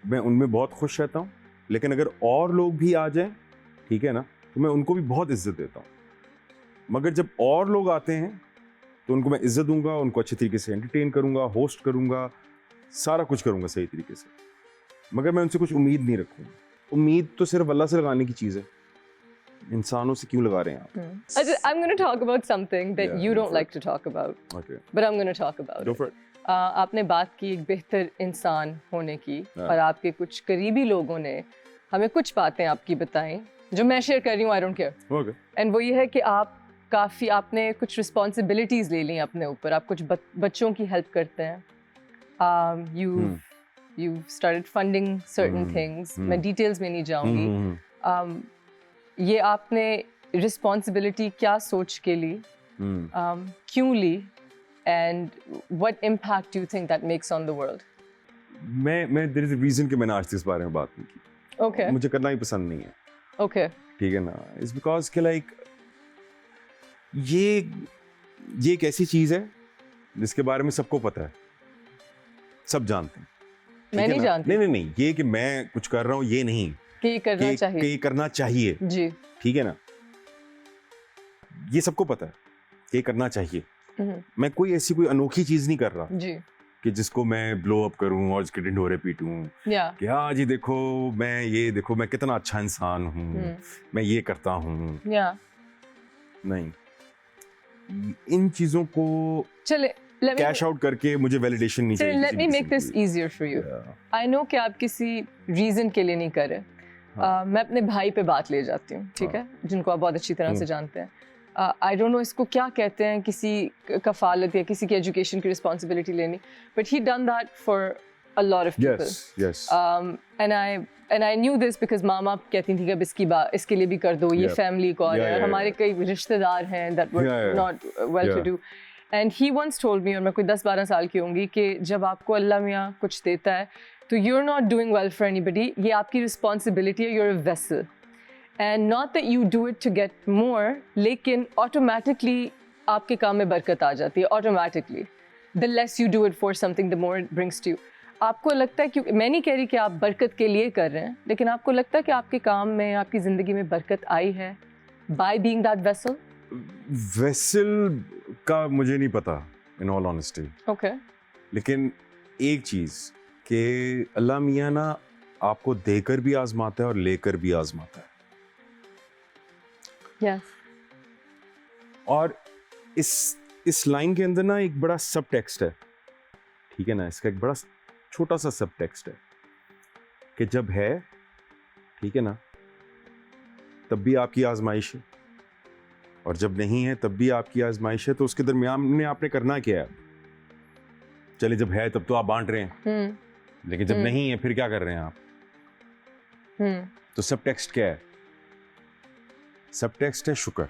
मैं उनमें बहुत खुश रहता हूँ, लेकिन अगर और लोग भी आ जाएं, ठीक है ना, तो मैं उनको भी बहुत इज्जत देता हूँ। मगर जब और लोग आते हैं तो उनको मैं इज्जत दूंगा, उनको अच्छे तरीके से एंटरटेन करूंगा, होस्ट करूंगा, सारा कुछ करूंगा सही तरीके से, मगर मैं उनसे कुछ उम्मीद नहीं रखूंगा। उम्मीद तो सिर्फ अल्लाह से लगाने की चीज़ है, इंसानों से क्यों लगा रहे हैं आप? I'm going to talk about something that Yeah, you go don't for like to talk about, Okay, but I'm going to talk about go it. for it. आपने बात की एक बेहतर इंसान होने की, हाँ। और आपके कुछ करीबी लोगों ने हमें कुछ बातें आपकी बताई जो मैं शेयर कर रही हूँ, I don't care. Okay. And वो ये है कि आपने कुछ रिस्पॉन्सिबिलिटीज़ ले ली अपने ऊपर, आप कुछ बच्चों की हेल्प करते हैं, you started funding certain things, मैं डिटेल्स में नहीं जाऊंगी। ये आपने रिस्पॉन्सिबिलिटी क्या सोच के ली, क्यों ली, and what impact you think that makes on the world? मैं देयर इज अ रीजन कि मैंने आज तक इस बारे में बात नहीं की। ओके, मुझे करना ही पसंद नहीं है, ओके, ठीक है ना, इट्स बिकॉज कि लाइक ये एक ऐसी चीज है जिसके बारे में सबको पता है, सब जानते हैं, ठीक मैं है नहीं ना? जानती नहीं, ये कि मैं कुछ कर रहा हूँ ये नहीं, कि ये करना कि चाहिए। ये करना चाहिए, जी, ठीक है ना, ये सबको पता है कि ये करना चाहिए। मैं कोई ऐसी कोई अनोखी चीज नहीं कर रहा जी, कि जिसको मैं ब्लो अप करूं और उसके ढिंढोरे पीटूं या कि हाँ जी देखो मैं कितना अच्छा इंसान हूँ, मैं ये करता हूँ। या नहीं, इन चीजों को चले, कैश आउट करके मुझे वैलिडेशन नहीं चाहिए। Let me make this easier for you. I know कि आप किसी रीजन के लिए नहीं कर रहे। मैं अपने भाई पे बात ले जाती हूँ, ठीक है, जिनको आप बहुत अच्छी तरह से जानते हैं। आई डोंट नो इसको क्या कहते हैं, किसी कफालत या किसी की एजुकेशन की रिस्पॉन्सिबिलिटी लेनी, but he done that for a lot of people. Yes. And I knew this because मामा कहती थी कि अब इसके लिए भी कर दो, ये फैमिली कॉल है, और हमारे कई रिश्तेदार हैं that were not well to do. And he once told me, और मैं कोई 10-12 साल की होंगी, कि जब आपको अल्लाह मियाँ कुछ देता है तो you're not doing well for anybody, ये आपकी रिस्पॉन्सिबिलिटी है, you're a vessel. And not that you do it to get more, लेकिन automatically आपके काम में बरकत आ जाती है, automatically. The less you do it for something, the more it brings to you. आपको लगता है, क्योंकि मैं नहीं कह रही कि आप बरकत के लिए कर रहे हैं, लेकिन आपको लगता है कि आपके काम में, आपकी ज़िंदगी में बरकत आई है by being that vessel? Vessel का मुझे नहीं पता, in all honesty. Okay. लेकिन एक चीज़ कि अल्लाह मियाँ ना आपको देकर भी आजमाता है और लेकर भी आजमाता है। Yes. और इस लाइन के अंदर ना एक बड़ा सब टेक्स्ट है, ठीक है ना, इसका एक बड़ा छोटा सा सब टेक्स्ट है कि जब है, ठीक है ना, तब भी आपकी आजमाइश है, और जब नहीं है तब भी आपकी आजमाइश है। तो उसके दरमियान में आपने करना क्या है? चलिए, जब है तब तो आप बांट रहे हैं, लेकिन जब नहीं है फिर क्या कर रहे हैं आप? तो सब टेक्स्ट क्या है? सब टेक्स्ट है शुक्र।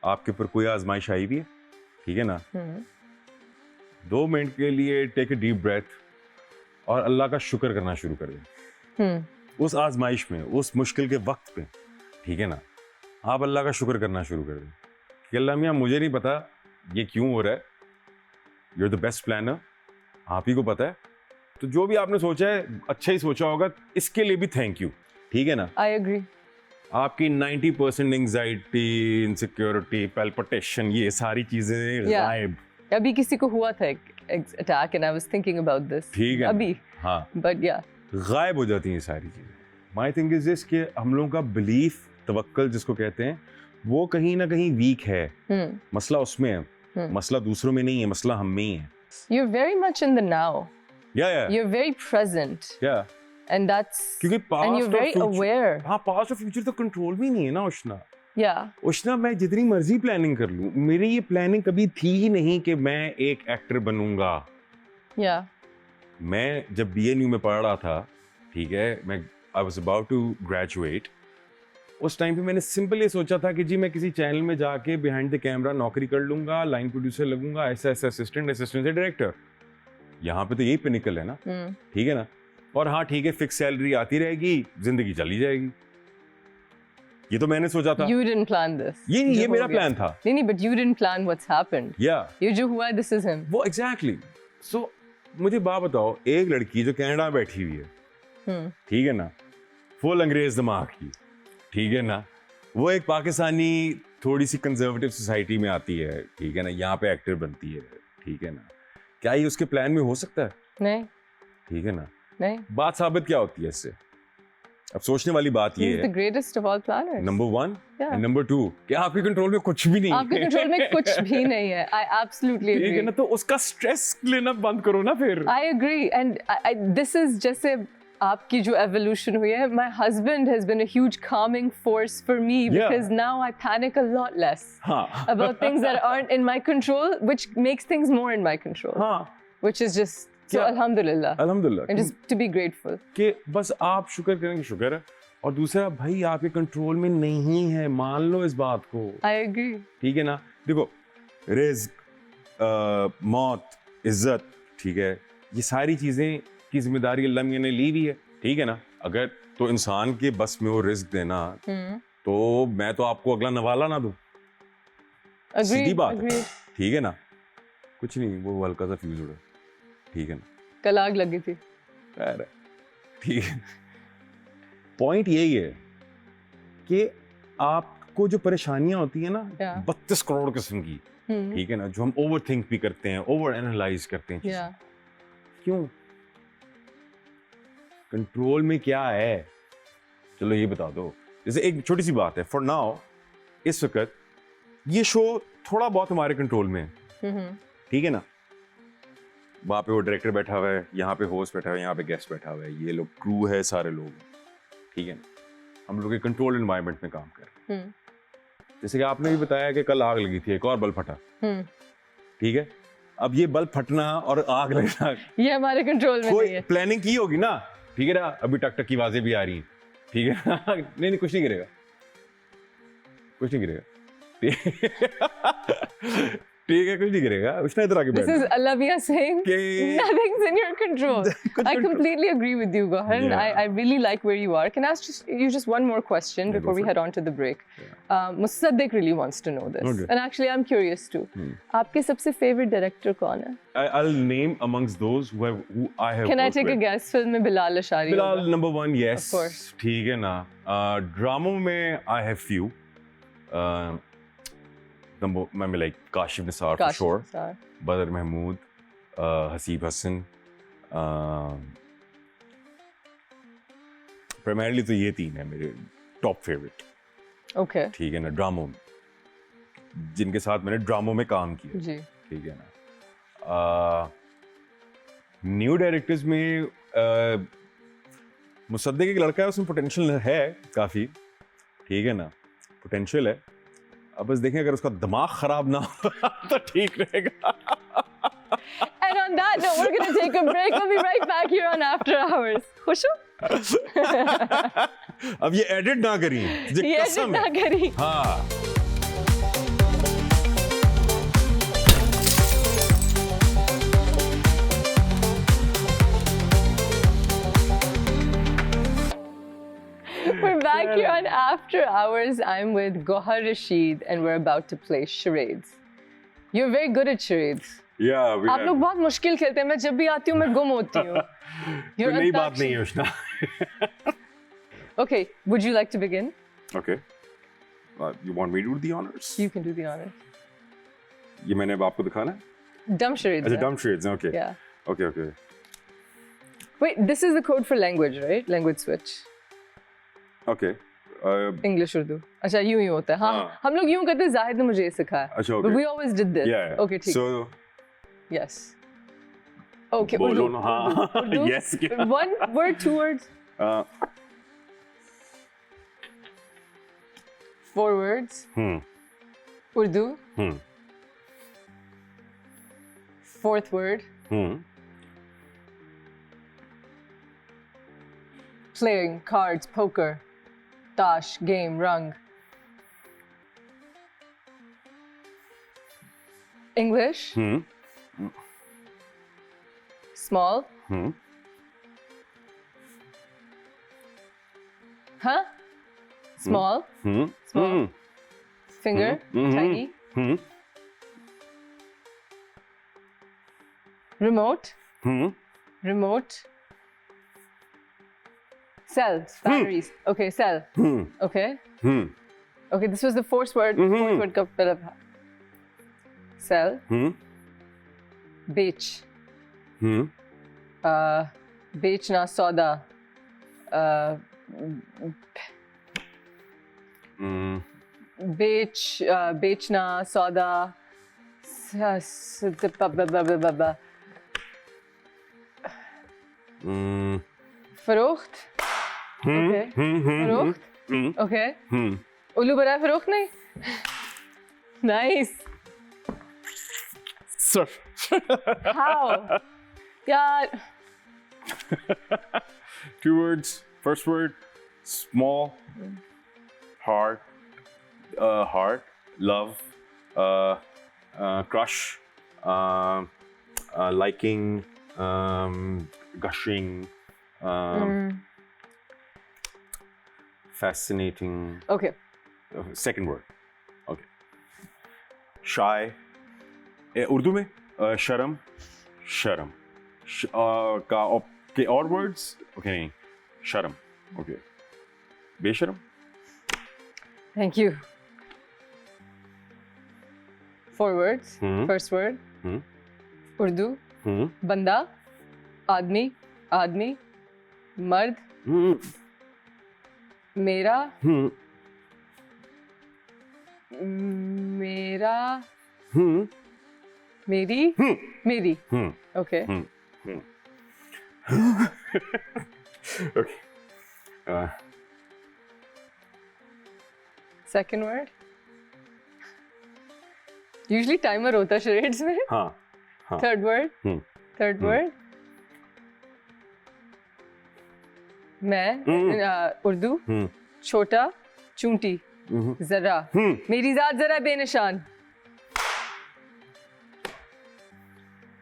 आपके ऊपर कोई आजमाइश आई भी है, ठीक है ना, 2 मिनट के लिए टेक ए डीप ब्रेथ और अल्लाह का शुक्र करना शुरू कर दें उस आजमाइश में, उस मुश्किल के वक्त पे, ठीक है ना, आप अल्लाह का शुक्र करना शुरू कर दें कि अल्लाह मियाँ मुझे नहीं पता ये क्यों हो रहा है, you are the best planner, आप ही को पता है, तो जो भी आपने सोचा है अच्छा ही सोचा होगा, इसके लिए भी थैंक यू, ठीक है ना। I agree. आपकी 90% एंजाइटी, इनसिक्योरिटी, पैल्पिटेशन, ये सारी चीजें गायब। अभी किसी को हुआ था एक attack and I was thinking about this, ठीक है अभी, हाँ, बट या गायब हो जाती हैं ये सारी चीजें। माय थिंग इज दिस कि हम लोगों का बिलीफ, तवक्कल जिसको कहते हैं, वो कहीं ना कहीं वीक है। मसला उसमें है, मसला दूसरों में नहीं है, मसला हम में ही है। You're very much in the now. Yeah. You're very present. Yeah. And that's क्योंकि and you're very aware. हाँ, पास्ट और फ्यूचर तो कंट्रोल में ही नहीं है ना उष्णा। Yeah. उष्णा, मैं जितनी मर्जी प्लानिंग कर लूं, मेरी ये प्लानिंग कभी थी ही नहीं कि मैं एक एक्टर बनूंगा। Yeah. मैं जब BNU में पढ़ रहा था, ठीक है, मैं I was about to graduate, उस टाइम पे मैंने सिंपल ये सोचा था कि जी मैं किसी चैनल में जाके बिहाइंड द कैमरा नौकरी कर लूंगा, लाइन प्रोड्यूसर लगूंगा, ऐसा असिस्टेंट से डायरेक्टर। यहाँ पे तो यही पिनिकल है ना, ठीक है ना। और हाँ ठीक है, फिक्स सैलरी आती रहेगी, जिंदगी चली जाएगी। ये तो मैंने सोचा था। You didn't plan this. ये मेरा प्लान था। नहीं, but you didn't plan what's happened. Yeah. ये जो हुआ, this is him. वो exactly. So मुझे बात बताओ, एक लड़की जो कनाडा में बैठी हुई है, ठीक है ना, फुल अंग्रेज दिमाग की, ठीक है ना, वो एक पाकिस्तानी थोड़ी सी कंजर्वेटिव सोसाइटी में आती है, ठीक है ना, यहाँ पे एक्टर बनती है, ठीक है ना, क्या ये उसके प्लान में हो सकता है? नहीं। ठीक है ना, नहीं। बात साबित क्या होती है इससे? अब सोचने वाली बात ये है, the greatest of all planners. Number 1 and number 2 कि आपके कंट्रोल में कुछ भी नहीं है। आपके कंट्रोल में कुछ भी नहीं है। I absolutely agree. ठीक है ना, तो उसका स्ट्रेस लेना बंद करो ना फिर। I agree and this is जैसे आपकी जो evolution हुई है, my husband has been a huge calming force for me because now I panic a lot less about things that aren't in my control, which makes things more in my control. Which is just so alhamdulillah. अल्हम्दुलिल्लाह। And just to be grateful. कि बस आप शुक्र करेंगे, शुक्र है, और दूसरा भाई आपके कंट्रोल में नहीं है, मान लो इस बात को। I agree. ठीक है ना, देखो रिज़्क, मौत, इज्जत, ठीक है, ये सारी चीजें की जिम्मेदारी अल्लाह मियां ने ली हुई है, ठीक है ना। अगर तो इंसान के बस में वो रिस्क देना, तो मैं तो आपको अगला नवाला ना दूं, सीधी बात है, ठीक है ना। कुछ नहीं, वो हल्का सा फ्यूज उड़ा, ठीक है ना, कल आग लगी थी, ठीक है। पॉइंट यही है कि आपको जो परेशानियां होती है ना, 32 करोड़ किस्म की, ठीक है ना, जो हम ओवर थिंक भी करते हैं, ओवर एनालाइज करते हैं, क्यों? कंट्रोल में क्या है, चलो ये बता दो। जैसे एक छोटी सी बात है, फॉर नाउ इस वक्त ये शो थोड़ा बहुत हमारे कंट्रोल में है, ठीक है ना। वहाँ पे वो डायरेक्टर बैठा हुआ है, यहाँ पे होस्ट बैठा हुआ है, यहाँ पे गेस्ट बैठा हुआ है, ये लोग क्रू है, सारे लोग, ठीक है ना। हम लोग एक कंट्रोल एनवायरनमेंट में काम कर रहे हैं। जैसे कि आपने भी बताया कि कल आग लगी थी, एक और बल्ब फटा, ठीक है। अब ये बल्ब फटना और आग लगना ये हमारे कंट्रोल में नहीं है। प्लानिंग की होगी ना, ठीक है ना। अभी टक टक की आवाजें भी आ रही हैं, ठीक है। नहीं कुछ नहीं गिरेगा, कुछ नहीं गिरेगा, ठीक है, कुछ नहीं गिरेगा। उष्णा इधर आके बैठ। This is Allah Miya saying nothing's in your control. I completely agree with you, Gohan. I really like where you are. Can I ask you just one more question before we head on to the break? Musaddiq really wants to know this, and actually I'm curious too. आपके सबसे favorite director कौन है? I'll name amongst those who I have. Can I take a guess? Film में Bilal अशारी। Bilal number 1, yes. Of course. ठीक है ना। ड्रामों में I have few. मैं like Kashif Nisar for sure, बदर महमूद, हसीब हसन, प्राइमरली तो ये 3 है मेरे टॉप फेवरेट। ओके, ठीक है ना, ड्रामों में जिनके साथ मैंने ड्रामों में काम किया जी, ठीक है ना। न्यू डायरेक्टर्स में मुसद्दिक एक लड़का है, उसमें पोटेंशियल है काफ़ी, ठीक है ना, पोटेंशियल है। अब बस देखें अगर उसका दिमाग खराब ना हो तो ठीक रहेगा। And on that note, we're going to take a break. We'll be right back here on After Hours. खुश हो? अब ये एडिट ना करी, ये एडिट ना करी। हाँ। After hours, I'm with Gohar Rashid and we're about to play charades. You're very good at charades. Yeah, we आप लोग बहुत मुश्किल खेलते हैं. मैं जब भी आती हूँ मैं गुम होती हूँ. कोई नई बात नहीं है उष्णा. Okay, would you like to begin? Okay. You want me to do the honors? You can do the honors. ये मैंने अब आपको दिखाना है? Dumb charades. अच्छा, right? dumb charades. Okay. Yeah. Okay. Wait, this is the code for language, right? Language switch. Okay. English Urdu. अच्छा यूं ही होता है. हाँ. हम लोग यूं करते हैं. जाहिद ने मुझे ये सिखाया. अच्छा, okay. But we always did this. Yeah. Okay, ठीक. So. Yes. Okay. बोलो Urdu. ना. हाँ. Urdu. Yes. One word, two words. 4 words. Urdu. 4th word. Playing cards, poker, tash, game, rung. English. Small. Huh? Small. Small. Finger. Tiny. Remote. Remote. Cells. Batteries. Okay, cell. Okay. Okay, this was the fourth word. Fourth word का पहला भाग. Cell. Beach. बेचना सौदा. बेचना सौदा. फरोख्त. Okay. फरोख्त. Okay. उल्लू बना फरोख्त नहीं. Nice. Sir. How? Yeah. 2 words. First word, small, heart, love, crush, liking, gushing, fascinating. Okay. Second word. Okay. Shy. Urdu में शर्म. Okay, odd words. Okay, नहीं. शर्म. Okay. बेशर्म. Thank you. 4 words. First word. Urdu. बंदा. आदमी. मर्द. मेरा. मेरी. Okay. Okay. Second word. Usually timer होता है charades में. हाँ. Third word. Third word. मैं. उर्दू. छोटा. चूंटी. जरा. मेरी जात जरा बेनिशान.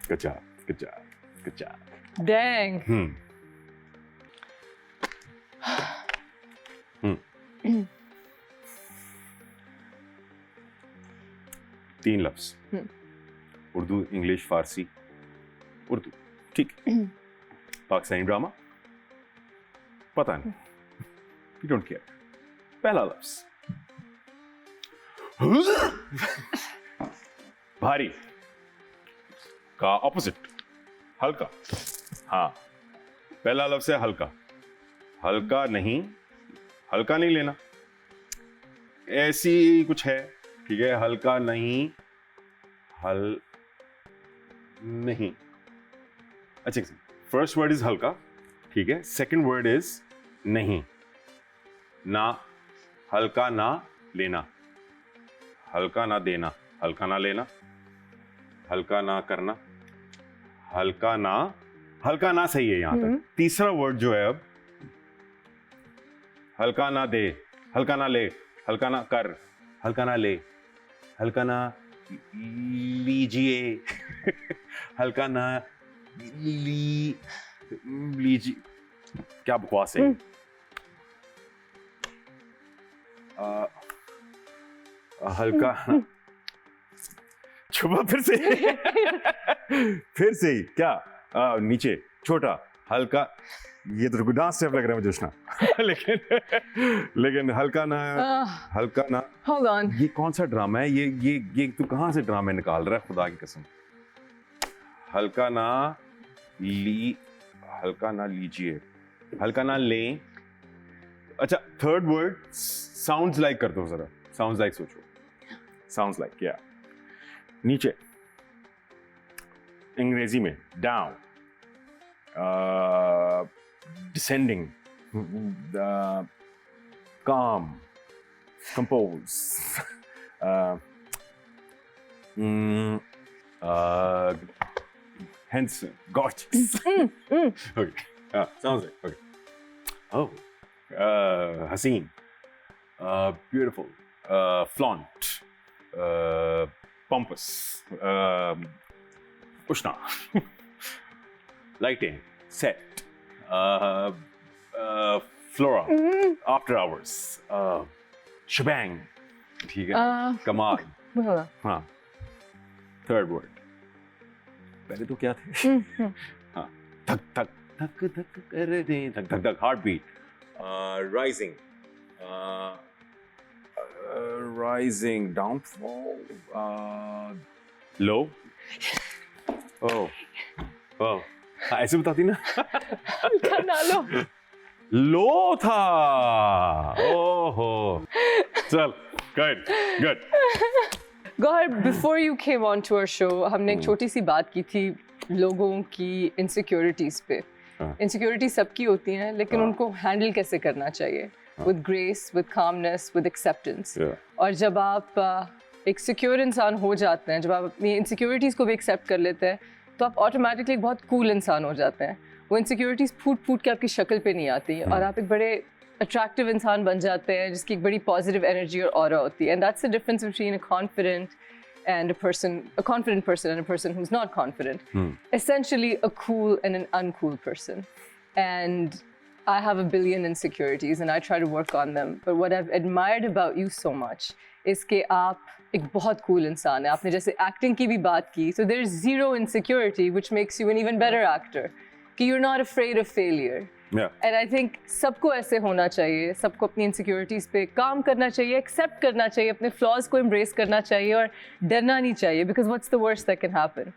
Good job. Dang. 3 लफ्ज. उर्दू, इंग्लिश, फारसी. उर्दू. ठीक. पाकिस्तानी ड्रामा. पता नहीं. We don't care. पहला लफ्ज. भारी का ऑपोजिट. हल्का. हाँ. पहला लफ्ज है हल्का. हल्का नहीं लेना. ऐसी कुछ है. ठीक है. हल्का नहीं. अच्छा. फर्स्ट वर्ड इज हल्का. ठीक है. सेकंड वर्ड इज नहीं. ना. हल्का ना लेना. हल्का ना देना. हल्का ना लेना. हल्का ना करना. हल्का ना सही है यहां तक. तीसरा वर्ड जो है अब. हल्का ना दे. हल्का ना ले. हल्का ना कर. हल्का ना ले. हल्का ना लीजिए. हल्का ना लीजिए. क्या बकवास है. हल्का छुपा फिर से फिर से ही क्या नीचे छोटा हल्का ये तो डांस स्टेप लग रहा है मुझे उष्णा लेकिन हल्का ना Hold on. ये कौन सा ड्रामा है ये तू कहाँ से ड्रामे निकाल रहा है खुदा की कसम हल्का ना लीजिए हल्का ना लें अच्छा थर्ड वर्ड साउंड्स लाइक कर दो जरा साउंड्स लाइक सोचो साउंड्स लाइक क्या नीचे अंग्रेजी में down descending calm compose handsome gorgeous okay sounds like okay oh haseen beautiful flaunt pompous ushna lighting set flora after hours shebang ठीक है कमाल हाँ third word पहले तो क्या थे हाँ धक धक धक धक कर दे धक धक धक heartbeat rising downfall low oh ऐसे बताती ना लो लो था ओहो चल good गौर before you came on to our show हमने एक छोटी सी बात की थी लोगों की इनसिक्योरिटीज पे इनसिक्योरिटी सबकी होती हैं लेकिन उनको हैंडल कैसे करना चाहिए with grace with calmness with acceptance और जब आप एक सिक्योर इंसान हो जाते हैं जब आप अपनी इनसिक्योरिटीज़ को भी एक्सेप्ट कर लेते हैं तो आप ऑटोमेटिकली एक बहुत कूल इंसान हो जाते हैं वो इनसिक्योरिटीज़ फूट के आपकी शक्ल पे नहीं आती और आप एक बड़े अट्रैक्टिव इंसान बन जाते हैं जिसकी एक बड़ी पॉजिटिव एनर्जी और ऑरा होती है and that's the difference between a confident person and a person who's not confident. Essentially a cool and an uncool person. And I have a billion insecurities and I try to work on them. But what I've admired about you so much is कि आप एक बहुत cool इंसान है. आपने जैसे acting की भी बात की, so there's zero insecurity which makes you an even better actor. कि you're not afraid of failure. Yeah. And I think सबको ऐसे होना चाहिए, सबको अपनी insecurities पे काम करना चाहिए, accept करना चाहिए, अपने flaws को embrace करना चाहिए और डरना नहीं चाहिए because what's the worst that can happen?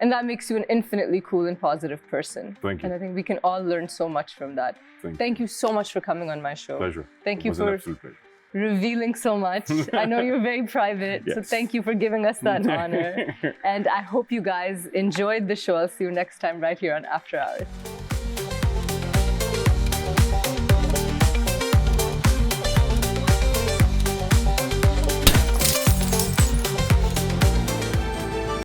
And that makes you an infinitely cool and positive person. Thank you. And I think we can all learn so much from that. Thank you so much for coming on my show. Pleasure. Thank you It was for an absolute pleasure. revealing so much. I know you're very private, so Yes. thank you for giving us that honor. And I hope you guys enjoyed the show. I'll see you next time right here on After Hours.